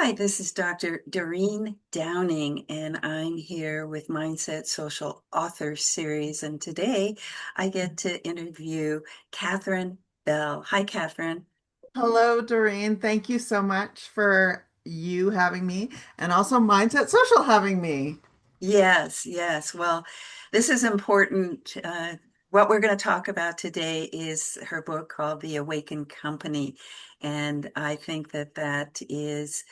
Hi, this is Dr. Doreen Downing, and I'm here with Mindset Social Author Series. And today I get to interview Catherine Bell. Hi, Catherine. Hello, Doreen. Thank you so much for you having me and also Mindset Social having me. Yes, yes. Well, this is important. What we're going to talk about today is her book called The Awakened Company. And I think that that is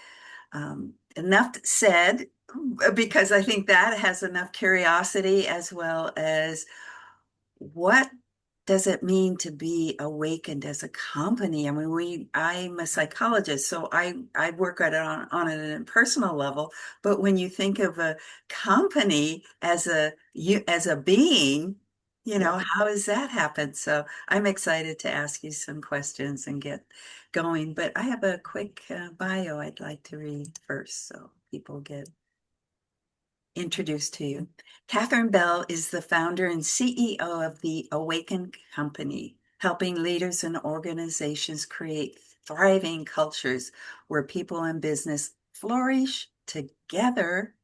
enough said because I think that has enough curiosity as well as what does it mean to be awakened as a company? I mean, I'm a psychologist, so I work at it on a personal level. But when you think of a company as as a being, Yeah. how does that happen? So I'm excited to ask you some questions and get going. But I have a quick bio I'd like to read first, so people get introduced to you. Catherine Bell is the founder and CEO of the Awakened Company, helping leaders and organizations create thriving cultures where people and business flourish together.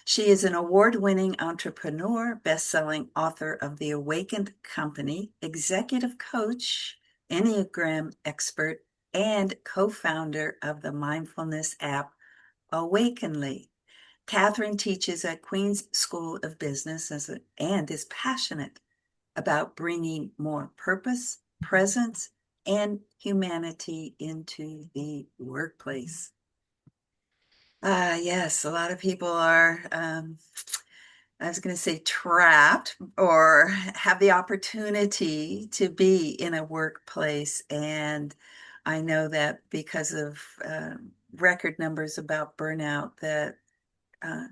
She is an award-winning entrepreneur, best-selling author of The Awakened Company, executive coach, Enneagram expert, and co-founder of the mindfulness app Awakenly. Catherine teaches at Queen's School of Business and is passionate about bringing more purpose, presence, and humanity into the workplace. Yes, a lot of people are, I was going to say trapped or have the opportunity to be in a workplace. And I know that because of record numbers about burnout, that uh,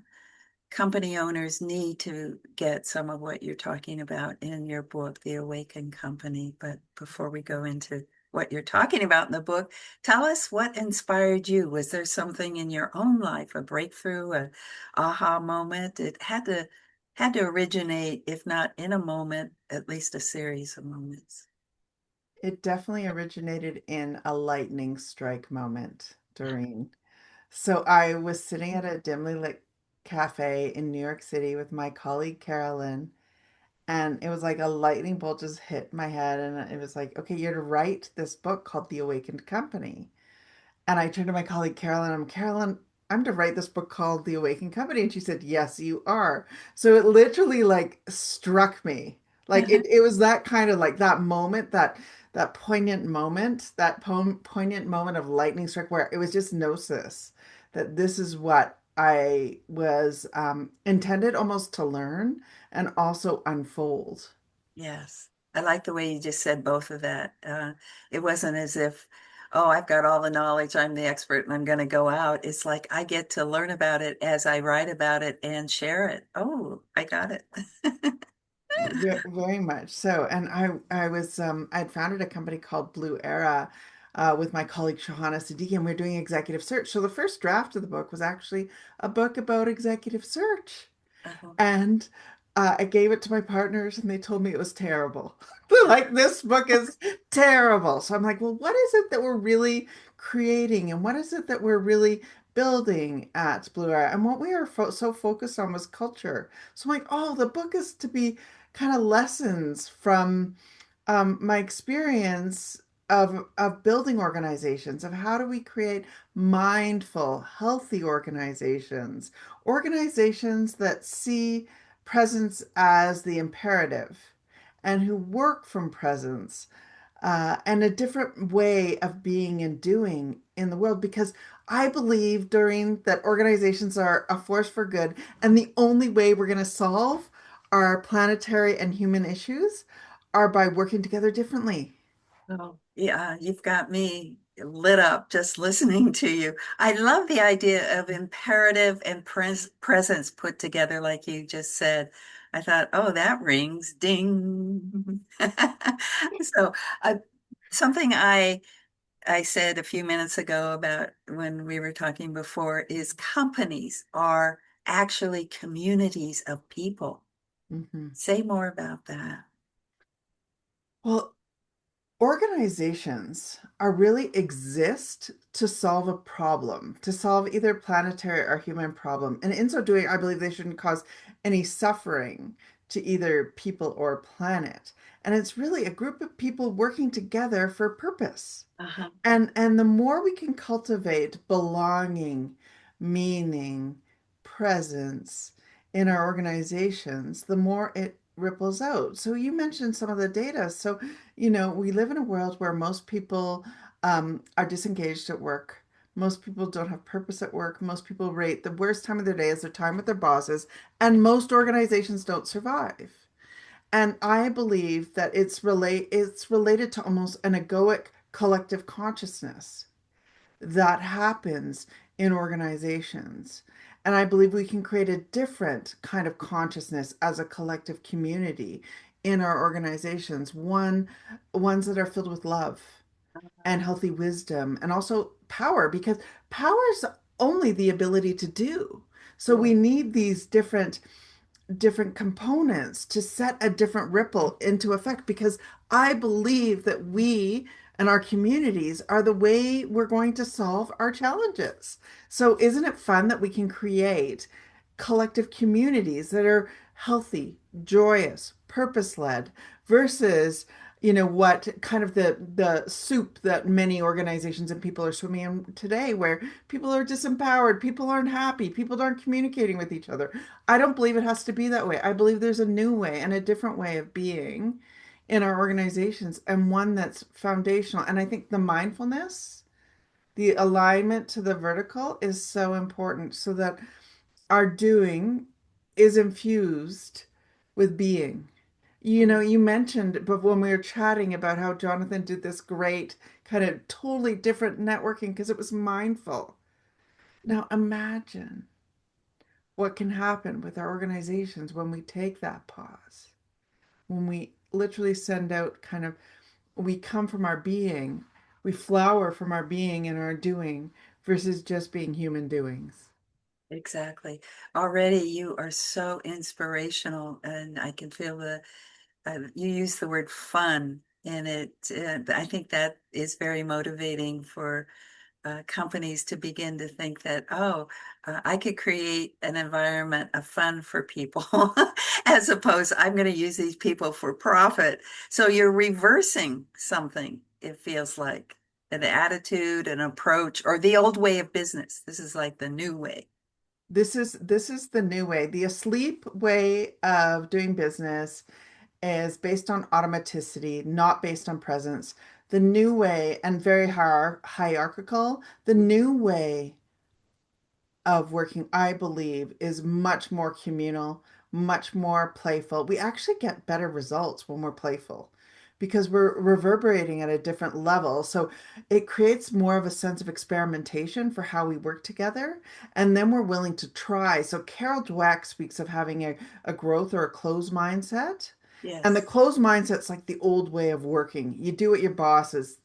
company owners need to get some of what you're talking about in your book, The Awakened Company. But before we go into what you're talking about in the book, tell us what inspired you. Was there something in your own life, a breakthrough, a aha moment? It had to originate, if not in a moment, at least a series of moments. It definitely originated in a lightning strike moment, Doreen. So I was sitting at a dimly lit cafe in New York City with my colleague Carolyn, and it was like a lightning bolt just hit my head, and it was like, okay, you're to write this book called The Awakened Company. And I turned to my colleague Carolyn. Carolyn, I'm to write this book called The Awakened Company. And she said, yes, you are. So it literally like struck me. Like it was that kind of like that moment, that poignant moment, poignant moment of lightning strike where it was just gnosis that this is what I was intended almost to learn and also unfold. Yes. I like the way you just said both of that. It wasn't as if, oh, I've got all the knowledge, I'm the expert, and I'm going to go out. It's like I get to learn about it as I write about it and share it. Oh, I got it. Very much so. And I'd founded a company called Blue Era with my colleague Shahana Siddiqui, and we are doing executive search. So the first draft of the book was actually a book about executive search. Uh-huh. And I gave it to my partners, and they told me it was terrible. They're like, this book is terrible. So I'm like, well, what is it that we're really creating? And what is it that we're really building at Blue Eye? And what we are so focused on was culture. So I'm like, oh, the book is to be kind of lessons from my experience of building organizations, of how do we create mindful, healthy organizations, organizations that see presence as the imperative and who work from presence and a different way of being and doing in the world. Because I believe, during that organizations are a force for good, and the only way we're going to solve our planetary and human issues are by working together differently. Oh, yeah, you've got me lit up just listening to you. I love the idea of imperative and presence put together, like you just said. I thought, oh, that rings, ding. So, uh, something I said a few minutes ago about when we were talking before is companies are actually communities of people. Mhm. Say more about that. Well, Organizations are really exist to solve a problem, to solve either planetary or human problem. And in so doing, I believe they shouldn't cause any suffering to either people or planet. And it's really a group of people working together for purpose. Uh-huh. And the more we can cultivate belonging, meaning, presence in our organizations, the more it ripples out. So you mentioned some of the data. So, we live in a world where most people are disengaged at work. Most people don't have purpose at work. Most people rate the worst time of their day as their time with their bosses, and most organizations don't survive. And I believe that it's related to almost an egoic collective consciousness that happens in organizations. And I believe we can create a different kind of consciousness as a collective community in our organizations, ones that are filled with love and healthy wisdom and also power, because power is only the ability to do. So Yeah. we need these different components to set a different ripple into effect, because I believe that we and our communities are the way we're going to solve our challenges. So isn't it fun that we can create collective communities that are healthy, joyous, purpose-led versus what kind of the soup that many organizations and people are swimming in today, where people are disempowered, people aren't happy, people aren't communicating with each other. I don't believe it has to be that way. I believe there's a new way and a different way of being in our organizations, and one that's foundational. And I think the mindfulness, the alignment to the vertical is so important, so that our doing is infused with being. Mhm. You mentioned, but when we were chatting about how Jonathan did this great kind of totally different networking because it was mindful. Now imagine what can happen with our organizations when we take that pause, when we literally send out kind of, we come from our being, we flower from our being and our doing versus just being human doings. Exactly. Already you are so inspirational, and I can feel you use the word fun in it. I think that is very motivating for companies to begin to think that, oh, I could create an environment of fun for people as opposed, I'm going to use these people for profit. So you're reversing something, it feels like an attitude, an approach, or the old way of business. This is like the new way. This is the new way. The asleep way of doing business is based on automaticity, not based on presence. The new way, and very hierarchical, the new way of working, I believe, is much more communal, much more playful. We actually get better results when we're playful because we're reverberating at a different level. So it creates more of a sense of experimentation for how we work together. And then we're willing to try. So Carol Dweck speaks of having a growth or a closed mindset. And the Yes. closed mindset's like the old way of working. You do what your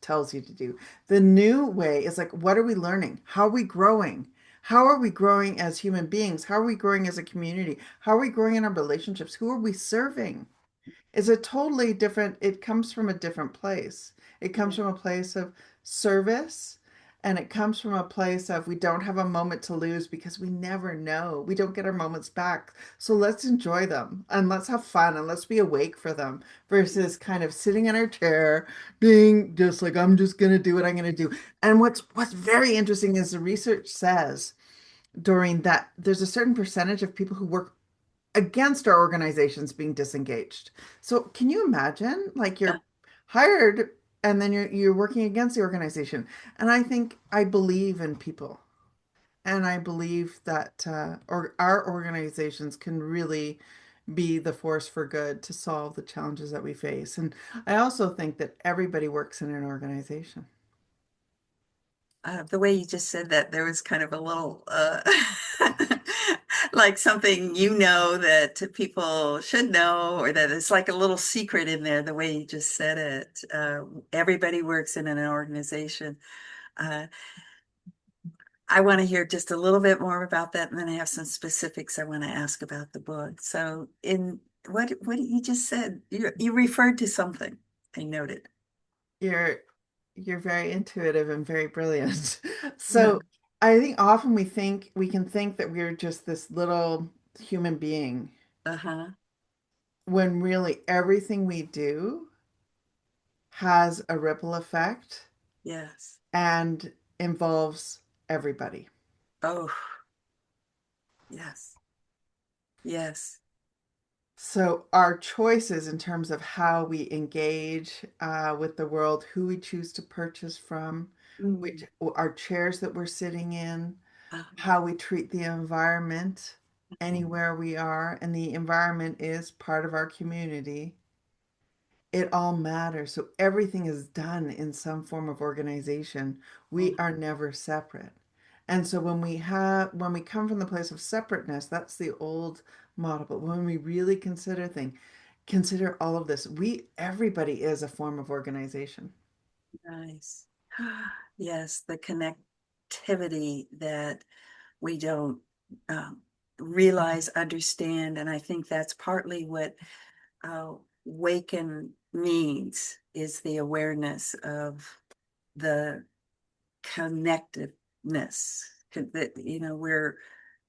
tells you to do. The new way is like, what are we learning? How are we growing? How are we growing as human beings? How are we growing as a community? How are we growing in our relationships? Who are we serving? Is a totally different, it comes from a different place. It comes Yeah. from a place of service, and it comes from a place of we don't have a moment to lose because we never know. We don't get our moments back. So let's enjoy them and let's have fun and let's be awake for them versus kind of sitting in our chair being just like, I'm just gonna do what I'm gonna do. And what's very interesting is the research says, Doreen, that there's a certain percentage of people who work against our organizations being disengaged. So can you imagine, like, Uh, you're hired and then you're working against the organization? And I believe in people, and I believe that or our organizations can really be the force for good to solve the challenges that we face. And I also think that everybody works in an organization. the way you just said that, there was kind of a little like something that people should know, or that it's like a little secret in there, the way you just said it. Everybody works in an organization. Uh, I want to hear just a little bit more about that, and then I have some specifics I want to ask about the book. So, in what you just said, you referred to something I noted. You're you're very intuitive and very brilliant. Yeah. So I think often we can think that we're just this little human being Uh-huh. when really everything we do has a ripple effect Yes. and involves everybody. Oh, yes. Yes. So our choices in terms of how we engage with the world, who we choose to purchase from, which Mm. our chairs that we're sitting in, Uh-huh. how we treat the environment anywhere we are, and the environment is part of our community. It all matters. So everything is done in some form of organization. We are never separate. And so when we come from the place of separateness, that's the old model. But when we really consider all of this, everybody is a form of organization. Nice. Yes, the connectivity that we don't um, realize, understand, and I think that's partly what uh, waken means is the awareness of the connectedness. That we're.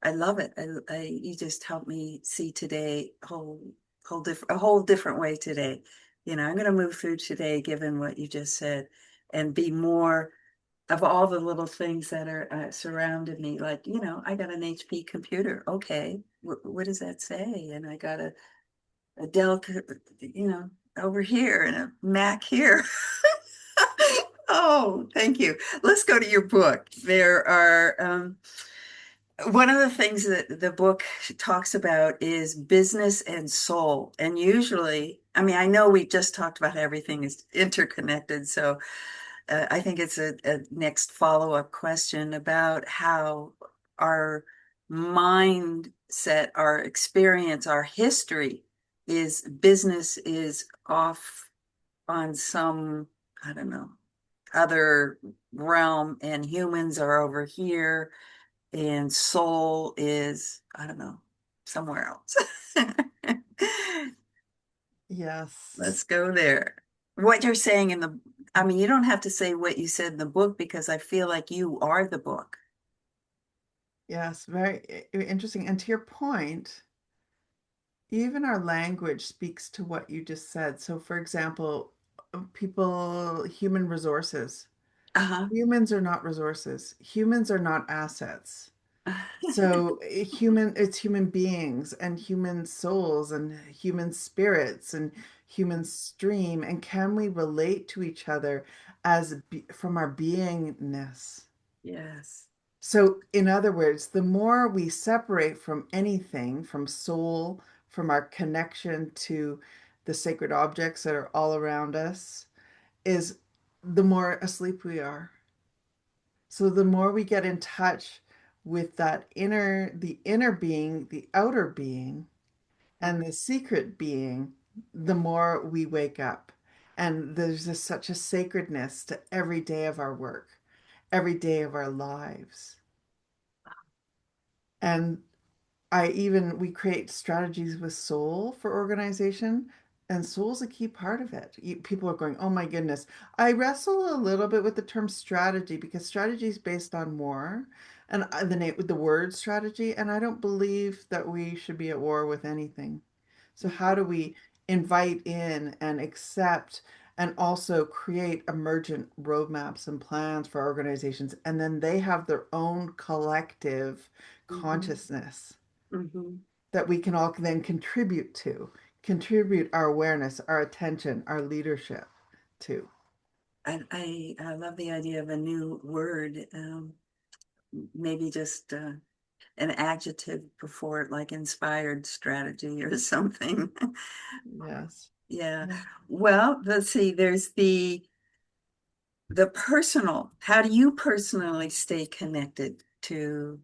I love it. You just helped me see today a whole different way today. I'm going to move through today, given what you just said, and be more of all the little things that are surrounded me. Like, I got an HP computer. Okay, what does that say? And I got a Dell, over here and a Mac here. Oh, thank you. Let's go to your book. There are one of the things that the book talks about is business and soul. And usually, I mean, I know we just talked about how everything is interconnected. So I think it's a next follow-up question about how our mindset, our experience, our history is business is off on some, I don't know, other realm, and humans are over here, and soul is, I don't know, somewhere else. Yes. Let's go there. What you're saying I mean, you don't have to say what you said in the book because I feel like you are the book. Yes, very interesting. And to your point, even our language speaks to what you just said. So, for example, human resources. Uh-huh. Humans are not resources. Humans are not assets. So, it's human beings and human souls and human spirits and human stream. And can we relate to each other from our beingness? Yes. So, in other words, the more we separate from anything, from soul, from our connection to the sacred objects that are all around us, is the more asleep we are. So, the more we get in touch with the inner being, the outer being, and the secret being, the more we wake up. And such a sacredness to every day of our work, every day of our lives. And we create strategies with soul for organization, and soul's a key part of it. People are going, oh my goodness. I wrestle a little bit with the term strategy because strategy is based on war and the word strategy. And I don't believe that we should be at war with anything. So, how do we invite in and accept and also create emergent roadmaps and plans for organizations? And then they have their own collective Mm-hmm. consciousness Mm-hmm. that we can all then contribute our awareness, our attention, our leadership to. I love the idea of a new word, maybe just an adjective before it, like inspired strategy or something. Yes. Yeah. Yeah. Well, let's see. There's the personal. How do you personally stay connected to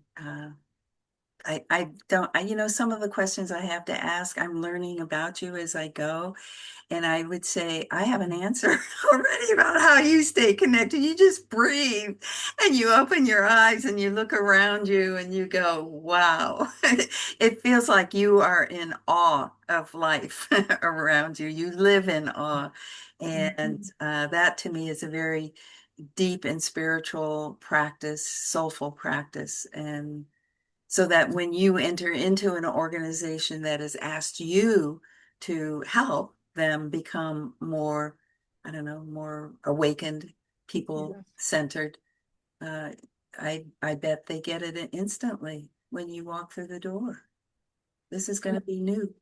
I don't, some of the questions I have to ask, I'm learning about you as I go. And I would say, I have an answer already about how you stay connected. You just breathe and you open your eyes and you look around you and you go, wow. It feels like you are in awe of life around you. You live in awe. And that to me is a very deep and spiritual practice, soulful practice. And so that when you enter into an organization that has asked you to help them become more, I don't know, more awakened, people Yes. centered, uh, I bet they get it instantly when you walk through the door. This is going And to be new.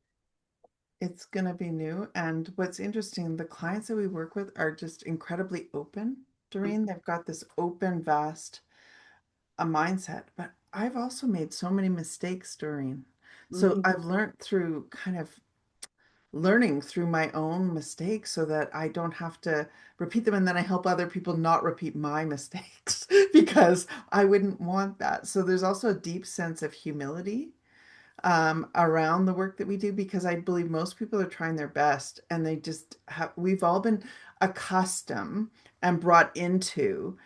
it's going to be new. And what's interesting, the clients that we work with are just incredibly open, Doreen. They've got this open, vast a mindset. But I've also made so many mistakes, Doreen. So Mhm. I've learned through kind of learning through my own mistakes so that I don't have to repeat them. And then I help other people not repeat my mistakes because I wouldn't want that. So there's also a deep sense of humility around the work that we do because I believe most people are trying their best and they just have, we've all been accustomed and brought into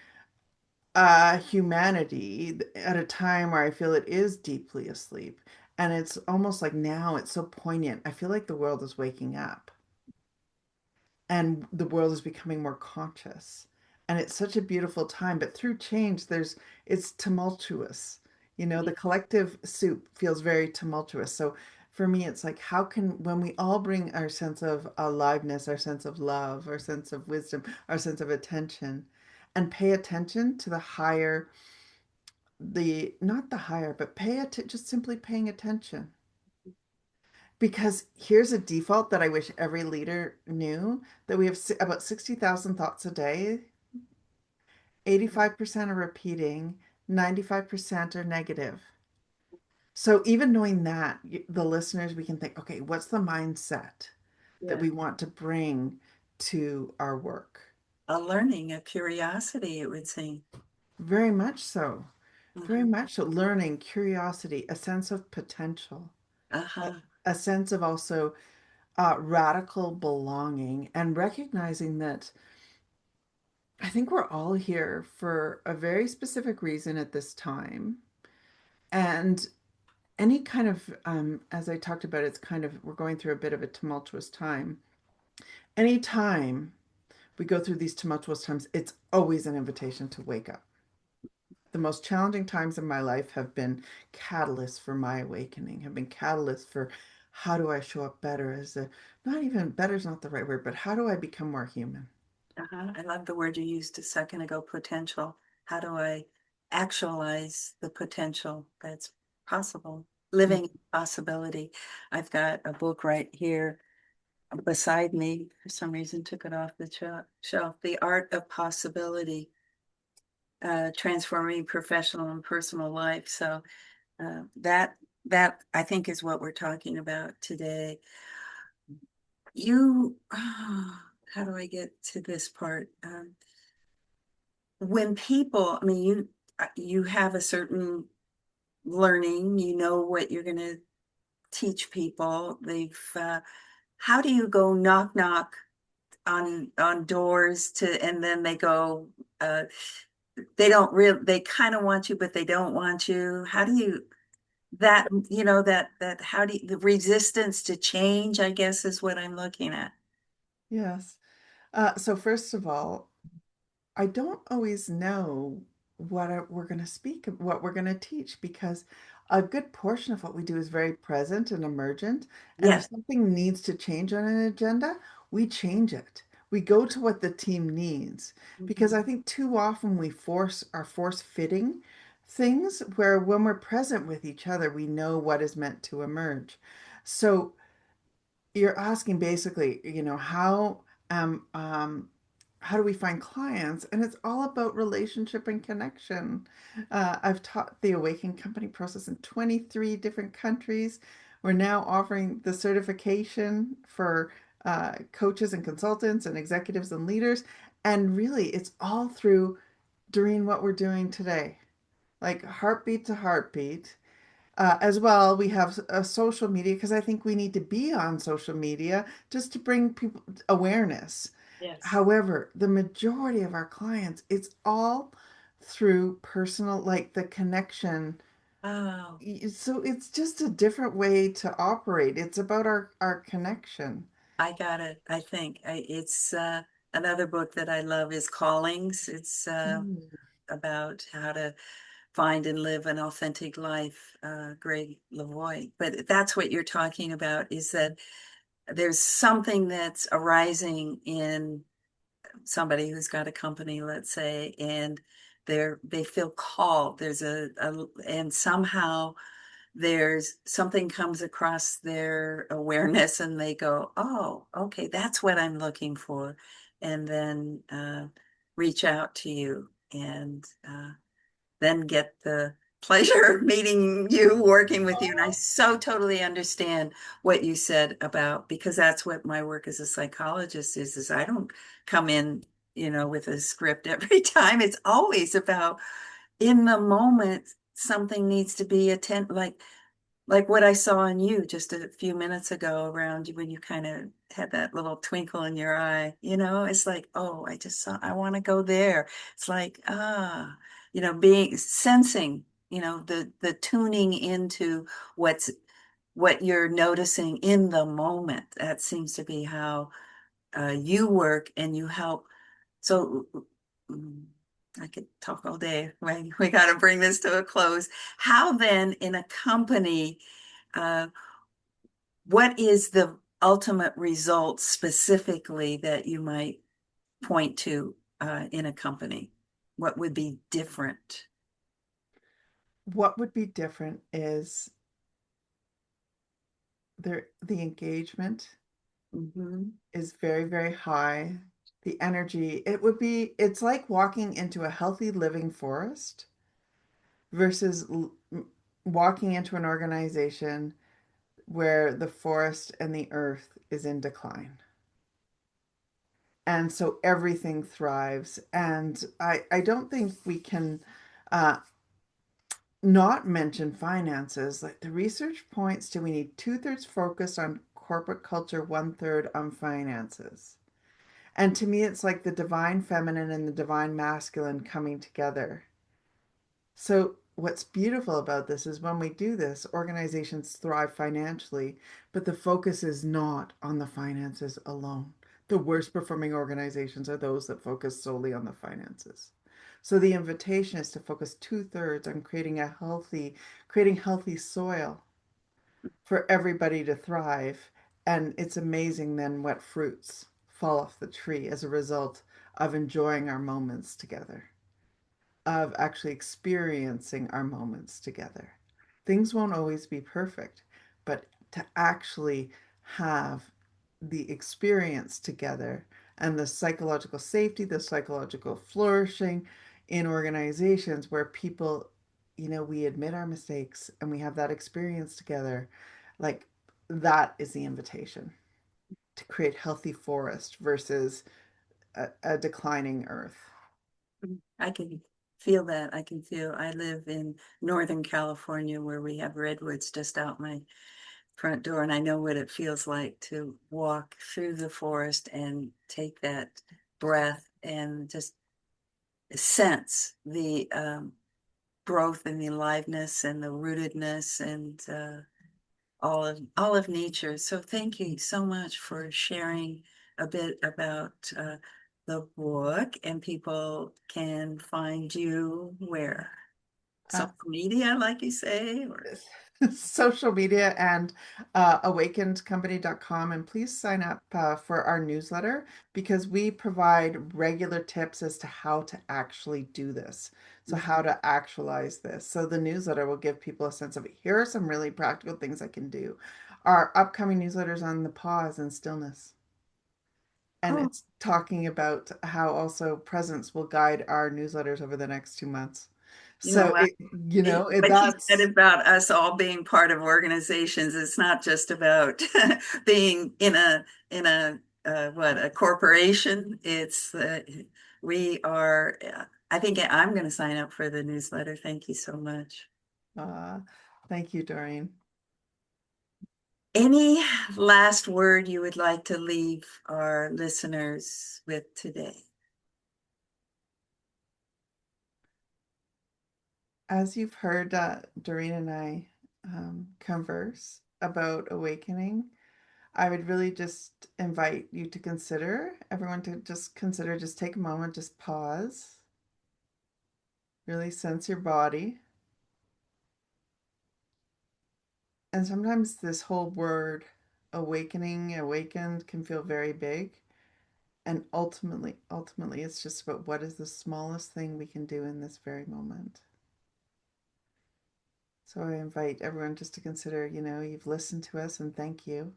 humanity at a time where I feel it is deeply asleep. And it's almost like now it's so poignant. I feel like the world is waking up and the world is becoming more conscious. And it's such a beautiful time. But through change, it's tumultuous. You know, the collective soup feels very tumultuous. So for me, it's like, how can, when we all bring our sense of aliveness, our sense of love, our sense of wisdom, our sense of attention, and pay attention to the higher, not the higher, but just simply paying attention. Because here's a default that I wish every leader knew that we have about 60,000 thoughts a day. 85% are repeating, 95% are negative. So even knowing that, the listeners, we can think, okay, what's the mindset that Yeah. we want to bring to our work? A learning, a curiosity, it would seem. Very much so. Very Uh-huh. much so. Learning, curiosity, a sense of potential, a, Uh-huh. a sense of also radical belonging, and recognizing that I think we're all here for a very specific reason at this time. And any kind of, as I talked about, it's kind of, we're going through a bit of a tumultuous time. Anytime we go through these tumultuous times, it's always an invitation to wake up. The most challenging times in my life have been catalysts for my awakening, have been catalysts for how do I show up better as a, not even better is not the right word, but how do I become more human? Uh-huh. I love the word you used a second ago, potential. How do I actualize the potential that's possible? Living in possibility. I've got a book right here beside me. For some reason, took it off the shelf. The Art of Possibility, transforming professional and personal life. So that I think is what we're talking about today. How do I get to this part? When people, I mean, you have a certain learning, you know what you're going to teach people. How do you go knock knock on doors and then they go, they don't really, they kind of want you, but they don't want you. How do you, how do you, the resistance to change, I guess, is what I'm looking at. Yes. So first of all, I don't always know we're going to speak, what we're going to teach, because a good portion of what we do is very present and emergent. And if Yes. something needs to change on an agenda, we change it. We go to what the team needs, because Mhm. I think too often we force fitting things where when we're present with each other, we know what is meant to emerge. So you're asking basically, how do we find clients? And it's all about relationship and connection. I've taught the Awaken Company process in 23 different countries. We're now offering the certification for coaches and consultants and executives and leaders. And really, it's all through doing what we're doing today, like heartbeat to heartbeat, As well, we have social media because I think we need to be on social media just to bring people awareness. Yes. However, the majority of our clients, it's all through personal, like the connection. Oh, So it's just a different way to operate. It's about our connection. I got it. I think it's another book that I love is Callings. It's Mm. about how to find and live an authentic life, Greg Lavoie. But that's what you're talking about is that there's something that's arising in somebody who's got a company, let's say, and they feel called. There's and somehow there's something comes across their awareness and they go, oh, okay, that's what I'm looking for. And then reach out to you and then get the pleasure of meeting you, working with you. And I so totally understand what you said about, because that's what my work as a psychologist is I don't come in, with a script every time. It's always about in the moment, something needs to be like what I saw in you just a few minutes ago around you when you kind of had that little twinkle in your eye, it's like, oh, I want to go there. It's like, being sensing, the tuning into what you're noticing in the moment. That seems to be how you work and you help. So mm, I could talk all day. We got to bring this to a close. How then in a company, uh, what is the ultimate result specifically that you might point to in a company? What would be different? What would be different is the engagement Hmm. is very, very high. The energy, it's like walking into a healthy living forest versus walking into an organization where the forest and the earth is in decline. And so everything thrives. And I don't think we can uh, not mention finances. Like the research points to we need two-thirds focused on corporate culture, one-third on finances. And to me, it's like the divine feminine and the divine masculine coming together. So, what's beautiful about this is when we do this, organizations thrive financially, but the focus is not on the finances alone. The worst performing organizations are those that focus solely on the finances. So, the invitation is to focus two-thirds on creating healthy soil for everybody to thrive. And it's amazing then what fruits fall off the tree as a result of enjoying our moments together, of actually experiencing our moments together. Things won't always be perfect, but to actually have the experience together and the psychological safety, the psychological flourishing in organizations where people, we admit our mistakes and we have that experience together, like that is the invitation to create healthy forest versus a declining earth. I can feel that. I can feel I live in Northern California where we have redwoods just out my front door, and I know what it feels like to walk through the forest and take that breath and just sense the growth and the aliveness and the rootedness and all of nature. So thank you so much for sharing a bit about the book, and people can find you where? Uh, Social media, like you say, or Social media and awakenedcompany.com. And please sign up for our newsletter because we provide regular tips as to how to actually do this. So, how to actualize this. So, the newsletter will give people a sense of here are some really practical things I can do. Our upcoming newsletters on the pause and stillness. And oh, it's talking about how also presence will guide our newsletters over the next 2 months. you know So, what? What you said that's about us all being part of organizations, it's not just about being in a what a corporation. It's we are. I think I'm going to sign up for the newsletter. Thank you so much. Uh, Thank you, Doreen. Any last word you would like to leave our listeners with today? As you've heard Doreen and I converse about awakening, I would really just invite you to consider, everyone to just consider, just take a moment, just pause, really sense your body. And sometimes this whole word awakening, awakened can feel very big. And ultimately, it's just about what is the smallest thing we can do in this very moment. So I invite everyone just to consider, you've listened to us and thank you.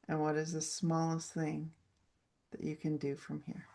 And what is the smallest thing that you can do from here?